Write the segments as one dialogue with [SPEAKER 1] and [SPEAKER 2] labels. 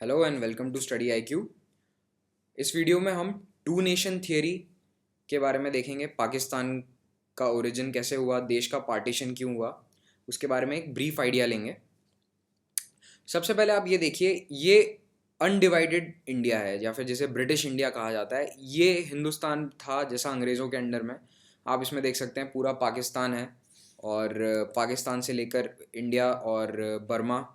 [SPEAKER 1] Hello and welcome to study IQ. इस video में हम टू नेशन थियरी के बारे में देखेंगे। पाकिस्तान का ओरिजिन कैसे हुआ, देश का पार्टीशन क्यों हुआ, उसके बारे में एक ब्रीफ आइडिया लेंगे। सबसे पहले आप ये देखिए, ये अनडिवाइडेड इंडिया है या फिर जिसे ब्रिटिश इंडिया कहा जाता है। ये हिंदुस्तान था जैसा अंग्रेज़ों के अंडर में। आप इसमें देख सकते हैं पूरा पाकिस्तान है, और पाकिस्तान से लेकर इंडिया और बर्मा,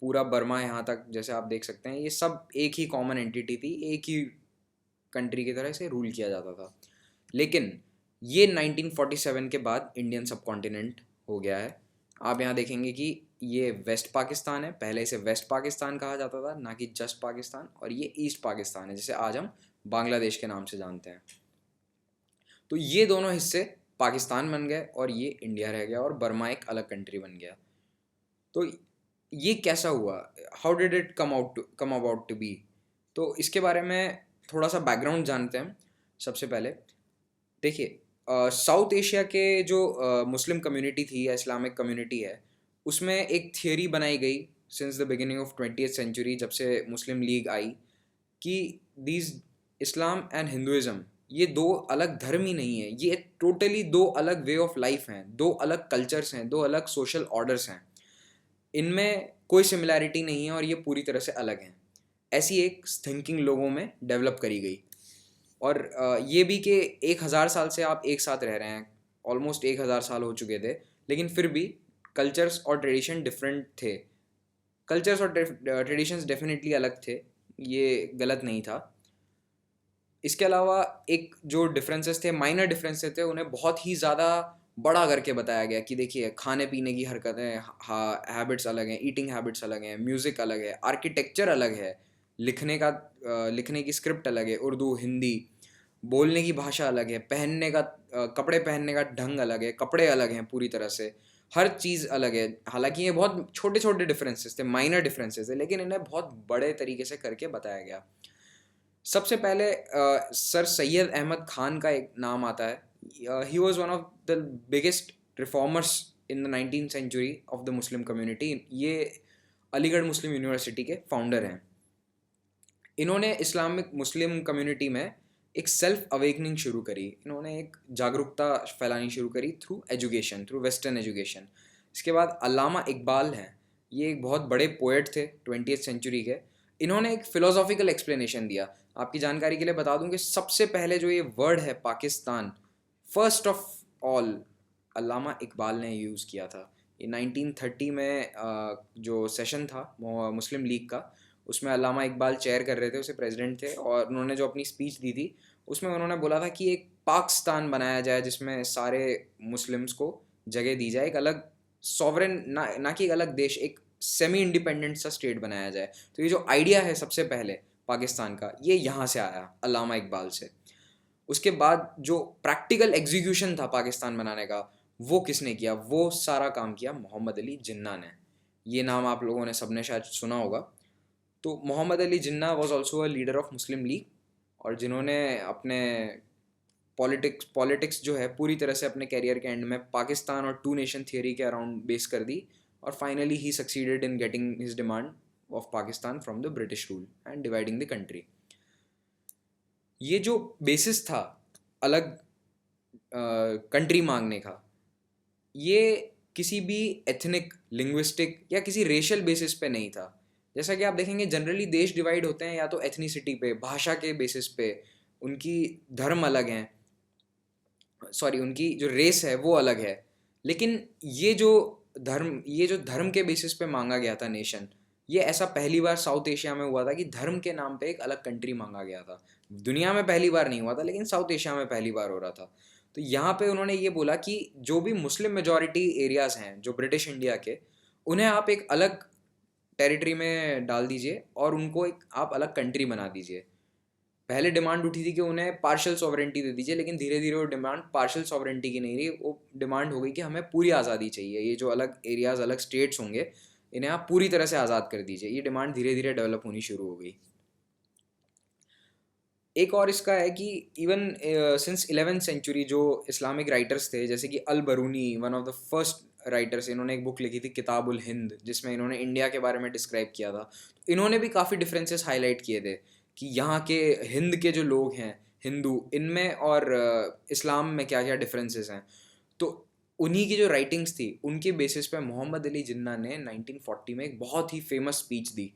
[SPEAKER 1] पूरा बर्मा यहाँ तक जैसे आप देख सकते हैं, ये सब एक ही कॉमन एंटिटी थी, एक ही कंट्री की तरह से रूल किया जाता था। लेकिन ये 1947 के बाद इंडियन सब कॉन्टिनेंट हो गया है। आप यहाँ देखेंगे कि ये वेस्ट पाकिस्तान है, पहले इसे वेस्ट पाकिस्तान कहा जाता था, ना कि जस्ट पाकिस्तान, और ये ईस्ट पाकिस्तान है जिसे आज हम बांग्लादेश के नाम से जानते हैं। तो ये दोनों हिस्से पाकिस्तान बन गए और ये इंडिया रह गया और बर्मा एक अलग कंट्री बन गया। तो ये कैसा हुआ, how did it come about to be? तो इसके बारे में थोड़ा सा बैकग्राउंड जानते हैं। सबसे पहले देखिए, साउथ एशिया के जो मुस्लिम कम्युनिटी थी या इस्लामिक कम्युनिटी है, उसमें एक थियरी बनाई गई since the beginning of 20th century, जब से मुस्लिम लीग आई, कि दीज इस्लाम एंड हिंदुज़म ये दो अलग धर्म ही नहीं है, ये टोटली दो अलग वे ऑफ लाइफ हैं, दो अलग कल्चर्स हैं, दो अलग सोशल ऑर्डर्स हैं। इनमें कोई सिमिलैरिटी नहीं है और ये पूरी तरह से अलग हैं। ऐसी एक थिंकिंग लोगों में डेवलप करी गई। और ये भी कि 1000 साल से आप एक साथ रह रहे हैं, ऑलमोस्ट 1000 साल हो चुके थे, लेकिन फिर भी कल्चर्स और ट्रेडिशन डिफरेंट थे। कल्चर्स और ट्रेडिशंस डेफिनेटली अलग थे, ये गलत नहीं था। इसके अलावा एक जो डिफरेंसेस थे, माइनर डिफरेंसेस थे, उन्हें बहुत ही ज़्यादा बड़ा करके बताया गया कि देखिए, खाने पीने की हरकतें, हैबिट्स अलग हैं, ईटिंग हैबिट्स अलग हैं, म्यूज़िक अलग है, आर्किटेक्चर अलग है, लिखने की स्क्रिप्ट अलग है, उर्दू हिंदी, बोलने की भाषा अलग है, कपड़े पहनने का ढंग अलग है, कपड़े अलग हैं पूरी तरह से, हर चीज़ अलग है। हालांकि ये बहुत छोटे छोटे डिफरेंसेस थे, माइनर डिफरेंसेस थे, लेकिन इन्हें बहुत बड़े तरीके से करके बताया गया। सबसे पहले सर सैयद अहमद खान का एक नाम आता है। He was one of the biggest reformers in the 19th century of the Muslim community. ये अलीगढ़ मुस्लिम यूनिवर्सिटी के फाउंडर हैं। इन्होंने इस्लामिक मुस्लिम कम्युनिटी में एक सेल्फ अवेकनिंग शुरू करी, इन्होंने एक जागरूकता फैलानी शुरू करी through education, through western education. इसके बाद अल्लामा इकबाल हैं, ये एक बहुत बड़े पोएट थे 20th सेंचुरी के। इन्होंने एक फ़िलोसॉफिकल एक्सप्लेनेशन दिया। आपकी जानकारी के लिए बता दूं कि सबसे पहले जो ये वर्ड है पाकिस्तान, फर्स्ट ऑफ ऑल अल्लामा इकबाल ने यूज़ किया था। ये 1930 में जो सेशन था मुस्लिम लीग का, उसमें अल्लामा इकबाल चेयर कर रहे थे, उसे प्रेसिडेंट थे, और उन्होंने जो अपनी स्पीच दी थी उसमें उन्होंने बोला था कि एक पाकिस्तान बनाया जाए जिसमें सारे मुस्लिम्स को जगह दी जाए, एक अलग सॉवरेन, ना कि एक अलग देश, एक सेमी इंडिपेंडेंट सा स्टेट बनाया जाए। तो ये जो आइडिया है सबसे पहले पाकिस्तान का, ये यहाँ से आया, अल्लामा इकबाल से। उसके बाद जो प्रैक्टिकल एग्जीक्यूशन था पाकिस्तान बनाने का, वो किसने किया? वो सारा काम किया मोहम्मद अली जिन्ना ने। ये नाम आप लोगों ने सबने शायद सुना होगा। तो Mohammad Ali Jinnah was also a leader of Muslim League, और जिन्होंने अपने पॉलिटिक्स जो है पूरी तरह से अपने कैरियर के एंड में पाकिस्तान और टू नेशन थियरी के अराउंड बेस कर दी, और finally he succeeded in getting his demand of Pakistan from the British rule and dividing the country. ये जो बेसिस था अलग कंट्री मांगने का, ये किसी भी एथनिक, लिंग्विस्टिक या किसी रेशियल बेसिस पे नहीं था। जैसा कि आप देखेंगे जनरली देश डिवाइड होते हैं या तो एथनिसिटी पे, भाषा के बेसिस पे, उनकी धर्म अलग हैं, सॉरी उनकी जो रेस है वो अलग है। लेकिन ये जो धर्म के बेसिस पे मांगा गया था नेशन, ये ऐसा पहली बार साउथ एशिया में हुआ था कि धर्म के नाम पे एक अलग कंट्री मांगा गया था। दुनिया में पहली बार नहीं हुआ था, लेकिन साउथ एशिया में पहली बार हो रहा था। तो यहाँ पे उन्होंने ये बोला कि जो भी मुस्लिम मेजॉरिटी एरियाज हैं जो ब्रिटिश इंडिया के, उन्हें आप एक अलग टेरिटरी में डाल दीजिए और उनको एक आप अलग कंट्री बना दीजिए। पहले डिमांड उठी थी कि उन्हें पार्शियल सॉवरेंटी दे दीजिए, लेकिन धीरे धीरे वो डिमांड पार्शियल सॉवरेंटी की नहीं रही, वो डिमांड हो गई कि हमें पूरी आज़ादी चाहिए, ये जो अलग एरियाज़, अलग स्टेट्स होंगे, इन्हें आप पूरी तरह से आज़ाद कर दीजिए। ये डिमांड धीरे धीरे डेवलप होनी शुरू हो गई। एक और इसका है कि इवन सिंस 11th सेंचुरी जो इस्लामिक राइटर्स थे, जैसे कि Al Biruni, one of the first writers, इन्होंने एक बुक लिखी थी किताबुल हिंद, जिसमें इन्होंने इंडिया के बारे में डिस्क्राइब किया था। इन्होंने भी काफ़ी डिफरेंसेस हाईलाइट किए थे कि यहाँ के हिंद के जो लोग हैं हिंदू, इनमें और इस्लाम में क्या क्या डिफरेंसेस हैं। तो उन्हीं की जो राइटिंग्स थी उनके बेसिस पे मोहम्मद अली जिन्ना ने 1940 में एक बहुत ही फेमस स्पीच दी,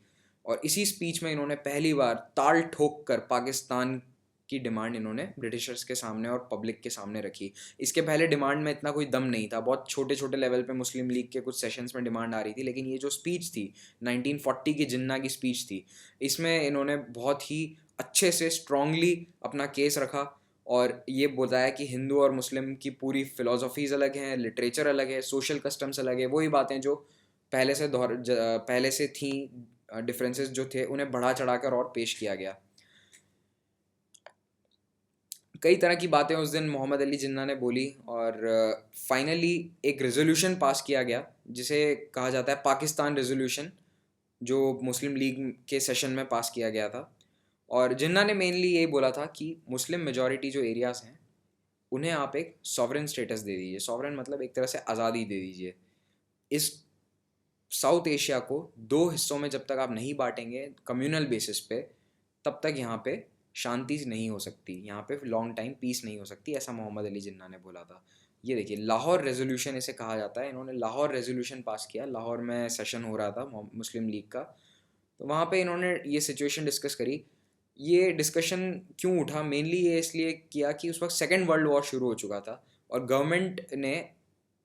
[SPEAKER 1] और इसी स्पीच में इन्होंने पहली बार ताल ठोक कर पाकिस्तान की डिमांड इन्होंने ब्रिटिशर्स के सामने और पब्लिक के सामने रखी। इसके पहले डिमांड में इतना कोई दम नहीं था, बहुत छोटे छोटे लेवल पे मुस्लिम लीग के कुछ सेशंस में डिमांड आ रही थी, लेकिन ये जो स्पीच थी 1940 की जिन्ना की स्पीच थी, इसमें इन्होंने बहुत ही अच्छे से स्ट्रांगली अपना केस रखा और ये बताया कि हिंदू और मुस्लिम की पूरी फिलोसफीज़ अलग हैं, लिटरेचर अलग है, सोशल कस्टम्स अलग है। वही बातें जो पहले से थी, डिफरेंसेस जो थे उन्हें बढ़ा चढ़ाकर और पेश किया गया। कई तरह की बातें उस दिन मोहम्मद अली जिन्ना ने बोली और फाइनली एक रेजोल्यूशन पास किया गया जिसे कहा जाता है पाकिस्तान रेजोल्यूशन, जो मुस्लिम लीग के सेशन में पास किया गया था। और जिन्ना ने मेनली यही बोला था कि मुस्लिम मेजॉरिटी जो एरियाज़ हैं उन्हें आप एक सॉवरेन स्टेटस दे दीजिए। सॉवरेन मतलब एक तरह से आज़ादी दे दीजिए। इस साउथ एशिया को दो हिस्सों में जब तक आप नहीं बांटेंगे कम्युनल बेसिस पे, तब तक यहाँ पे शांति नहीं हो सकती, यहाँ पे लॉन्ग टाइम पीस नहीं हो सकती, ऐसा मोहम्मद अली जिन्ना ने बोला था। ये देखिए लाहौर रेजोल्यूशन इसे कहा जाता है। इन्होंने लाहौर रेजोल्यूशन पास किया, लाहौर में सेशन हो रहा था मुस्लिम लीग का, तो वहाँ पे इन्होंने ये सिचुएशन डिस्कस करी। ये डिस्कशन क्यों उठा, मेनली ये इसलिए किया कि उस वक्त सेकेंड वर्ल्ड वॉर शुरू हो चुका था और गवर्नमेंट ने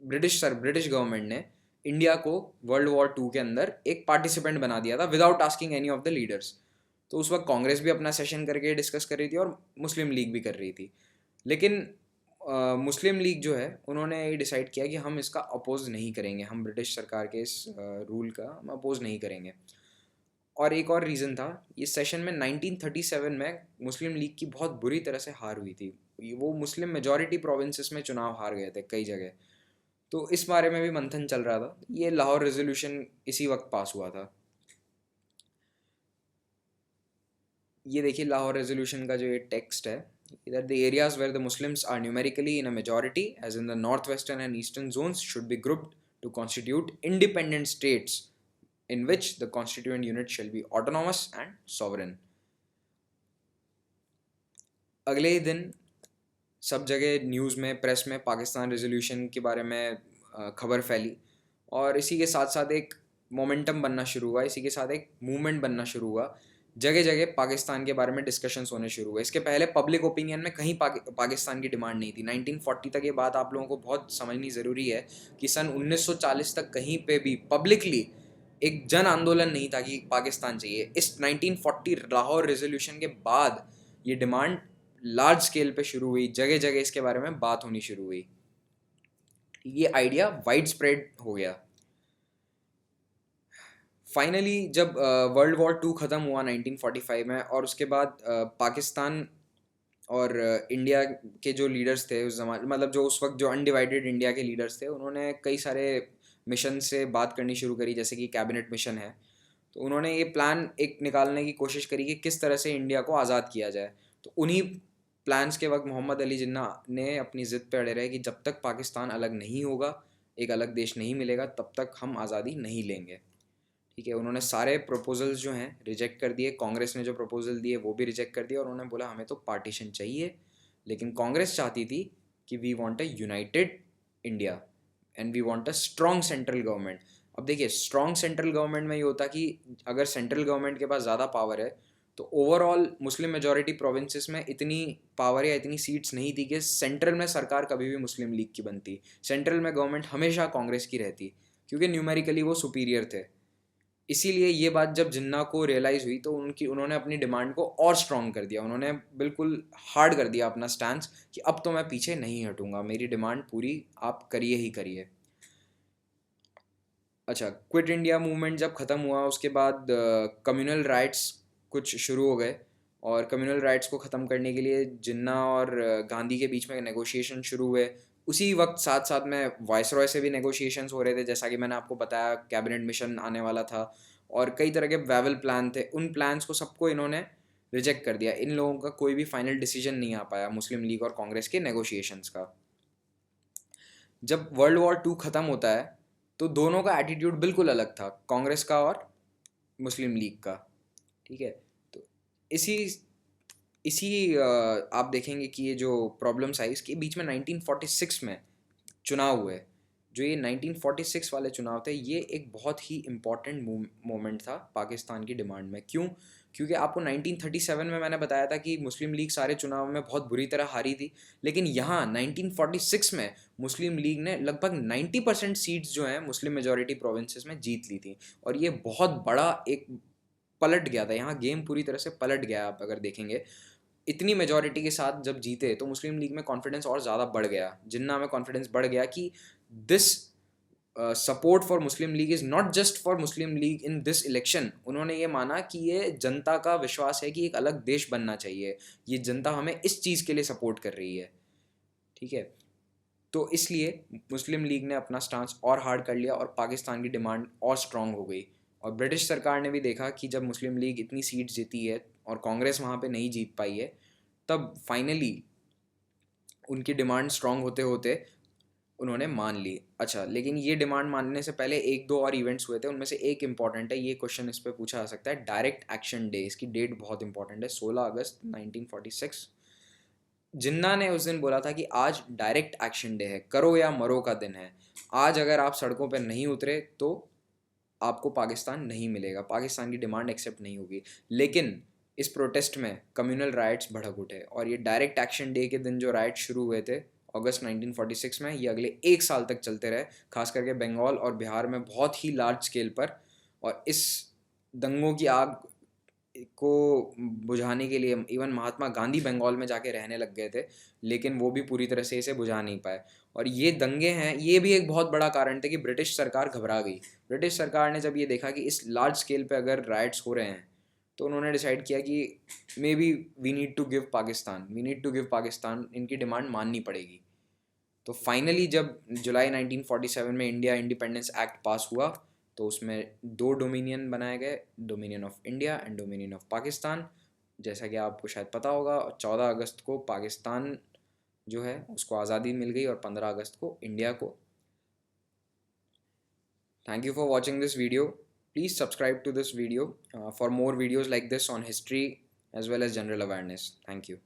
[SPEAKER 1] ब्रिटिश गवर्नमेंट ने इंडिया को वर्ल्ड वॉर टू के अंदर एक पार्टिसिपेंट बना दिया था without asking any of the leaders. तो उस वक्त कांग्रेस भी अपना सेशन करके डिस्कस कर रही थी और मुस्लिम लीग भी कर रही थी, लेकिन मुस्लिम लीग जो है उन्होंने ये डिसाइड किया कि हम इसका अपोज नहीं करेंगे, हम ब्रिटिश सरकार के इस रूल का हम अपोज नहीं करेंगे। और एक और रीज़न था, इस सेशन में 1937 में मुस्लिम लीग की बहुत बुरी तरह से हार हुई थी। वो मुस्लिम मेजॉरिटी प्रोविंसेस में चुनाव हार गए थे कई जगह, तो इस बारे में भी मंथन चल रहा था। ये लाहौर रेजोल्यूशन इसी वक्त पास हुआ था। ये देखिए लाहौर रेजोल्यूशन का जो ये टेक्स्ट है, इधर the areas where the Muslims are numerically in a majority as in the north western and eastern zones should be grouped to constitute independent states in which the constituent unit shall be autonomous and sovereign। अगले ही दिन सब जगह news में, press में Pakistan resolution के बारे में खबर फैली और इसी के साथ साथ एक मोमेंटम बनना शुरू हुआ, इसी के साथ एक मूवमेंट बनना शुरू हुआ। जगह जगह पाकिस्तान के बारे में डिस्कशंस होने शुरू हुए। इसके पहले पब्लिक ओपिनियन में कहीं पाकिस्तान की डिमांड नहीं थी। 1940 तक ये बात आप लोगों को बहुत समझनी ज़रूरी है कि सन 1940 तक कहीं पे भी पब्लिकली एक जन आंदोलन नहीं था कि पाकिस्तान चाहिए। इस 1940 लाहौर रेजोल्यूशन के बाद ये डिमांड लार्ज स्केल पे शुरू हुई, जगह जगह इसके बारे में बात होनी शुरू हुई, ये आइडिया वाइड स्प्रेड हो गया। फाइनली जब वर्ल्ड वॉर टू ख़त्म हुआ 1945 में और उसके बाद पाकिस्तान और इंडिया के जो लीडर्स थे उस जमाने, मतलब जो उस वक्त जो अनडिवाइडेड इंडिया के लीडर्स थे, उन्होंने कई सारे मिशन से बात करनी शुरू करी, जैसे कि कैबिनेट मिशन है। तो उन्होंने ये प्लान एक निकालने की कोशिश करी कि किस तरह से इंडिया को आज़ाद किया जाए। तो उन्हीं प्लान्स के वक्त मोहम्मद अली जिन्ना ने अपनी ज़िद पे अड़े रहे कि जब तक पाकिस्तान अलग नहीं होगा, एक अलग देश नहीं मिलेगा, तब तक हम आज़ादी नहीं लेंगे। ठीक है, उन्होंने सारे प्रपोजल्स जो हैं रिजेक्ट कर दिए। कांग्रेस ने जो प्रपोजल दिए वो भी रिजेक्ट कर दिया और उन्होंने बोला हमें तो पार्टीशन चाहिए। लेकिन कांग्रेस चाहती थी कि we want a united India and we want a strong central government. अब देखिए स्ट्रॉन्ग सेंट्रल गवर्नमेंट में ये होता कि अगर सेंट्रल गवर्नमेंट के पास ज़्यादा पावर है तो ओवरऑल मुस्लिम मेजॉरिटी प्रोविंसेस में इतनी पावर या इतनी सीट्स नहीं थी कि सेंट्रल में सरकार कभी भी मुस्लिम लीग की बनती। सेंट्रल में गवर्नमेंट हमेशा कांग्रेस की रहती क्योंकि न्यूमेरिकली वो सुपीरियर थे। इसीलिए ये बात जब जिन्ना को रियलाइज़ हुई तो उन्होंने अपनी डिमांड को और स्ट्रॉन्ग कर दिया। उन्होंने बिल्कुल हार्ड कर दिया अपना स्टैंस कि अब तो मैं पीछे नहीं हटूंगा, मेरी डिमांड पूरी आप करिए ही करिए। अच्छा, क्विट इंडिया मूवमेंट जब ख़त्म हुआ उसके बाद कम्युनल राइट्स कुछ शुरू हो गए और कम्युनल राइट्स को ख़त्म करने के लिए जिन्ना और गांधी के बीच में नेगोशिएशन शुरू हुए। उसी वक्त साथ साथ में वाइसरॉय से भी नेगोशिएशंस हो रहे थे, जैसा कि मैंने आपको बताया कैबिनेट मिशन आने वाला था और कई तरह के वेवल प्लान थे। उन प्लान्स को सबको इन्होंने रिजेक्ट कर दिया। इन लोगों का कोई भी फाइनल डिसीजन नहीं आ पाया मुस्लिम लीग और कांग्रेस के नेगोशिएशंस का। जब वर्ल्ड वॉर टू ख़त्म होता है तो दोनों का एटीट्यूड बिल्कुल अलग था, कांग्रेस का और मुस्लिम लीग का। ठीक है, तो इसी इसी आप देखेंगे कि ये जो प्रॉब्लम्स आई इसके बीच में 1946 में चुनाव हुए। जो ये 1946 वाले चुनाव थे ये एक बहुत ही इम्पॉर्टेंट मोमेंट था पाकिस्तान की डिमांड में। क्यों? क्योंकि आपको 1937 में मैंने बताया था कि मुस्लिम लीग सारे चुनाव में बहुत बुरी तरह हारी थी, लेकिन यहाँ 1946 में मुस्लिम लीग ने लगभग 90% सीट्स जो हैं मुस्लिम मेजॉरिटी प्रोविंसेस में जीत ली थी। और ये बहुत बड़ा एक पलट गया था, यहाँ गेम पूरी तरह से पलट गया। आप अगर देखेंगे इतनी मेजॉरिटी के साथ जब जीते तो मुस्लिम लीग में कॉन्फिडेंस और ज़्यादा बढ़ गया, जिन्ना में कॉन्फिडेंस बढ़ गया कि this support for Muslim league is not just for Muslim league in this election. उन्होंने ये माना कि ये जनता का विश्वास है कि एक अलग देश बनना चाहिए, ये जनता हमें इस चीज़ के लिए सपोर्ट कर रही है। ठीक है, तो इसलिए मुस्लिम लीग ने अपना स्टांस और हार्ड कर लिया और पाकिस्तान की डिमांड और स्ट्रांग हो गई। और ब्रिटिश सरकार ने भी देखा कि जब मुस्लिम लीग इतनी सीट जीती है और कांग्रेस वहाँ पे नहीं जीत पाई है, तब फाइनली उनकी डिमांड स्ट्रांग होते होते उन्होंने मान ली। अच्छा, लेकिन ये डिमांड मानने से पहले एक दो और इवेंट्स हुए थे, उनमें से एक इंपॉर्टेंट है, ये क्वेश्चन इस पर पूछा जा सकता है, डायरेक्ट एक्शन डे। इसकी डेट बहुत इंपॉर्टेंट है, 16 अगस्त 1946। जिन्ना ने उस दिन बोला था कि आज डायरेक्ट एक्शन डे है, करो या मरो का दिन है। आज अगर आप सड़कों पर नहीं उतरे तो आपको पाकिस्तान नहीं मिलेगा, पाकिस्तान की डिमांड एक्सेप्ट नहीं होगी। लेकिन इस प्रोटेस्ट में कम्युनल राइट्स भड़क उठे और ये डायरेक्ट एक्शन डे के दिन जो राइट्स शुरू हुए थे अगस्त 1946 में, ये अगले एक साल तक चलते रहे, खास करके बंगाल और बिहार में बहुत ही लार्ज स्केल पर। और इस दंगों की आग को बुझाने के लिए इवन महात्मा गांधी बंगाल में जाके रहने लग गए थे, लेकिन वो भी पूरी तरह से इसे बुझा नहीं पाए। और ये दंगे हैं, ये भी एक बहुत बड़ा कारण था कि ब्रिटिश सरकार घबरा गई। ब्रिटिश सरकार ने जब ये देखा कि इस लार्ज स्केल पे अगर राइट्स हो रहे हैं तो उन्होंने डिसाइड किया कि may be we need to give Pakistan, we need to give Pakistan, इनकी डिमांड माननी पड़ेगी। तो फाइनली जब जुलाई 1947 में इंडिया इंडिपेंडेंस एक्ट पास हुआ तो उसमें दो डोमिनियन बनाए गए, dominion of India and dominion of Pakistan. जैसा कि आपको शायद पता होगा, 14 अगस्त को पाकिस्तान जो है उसको आज़ादी मिल गई और 15 अगस्त को इंडिया को। Thank you for watching this video. Please subscribe to this video for more videos like this on history as well as general awareness. Thank you.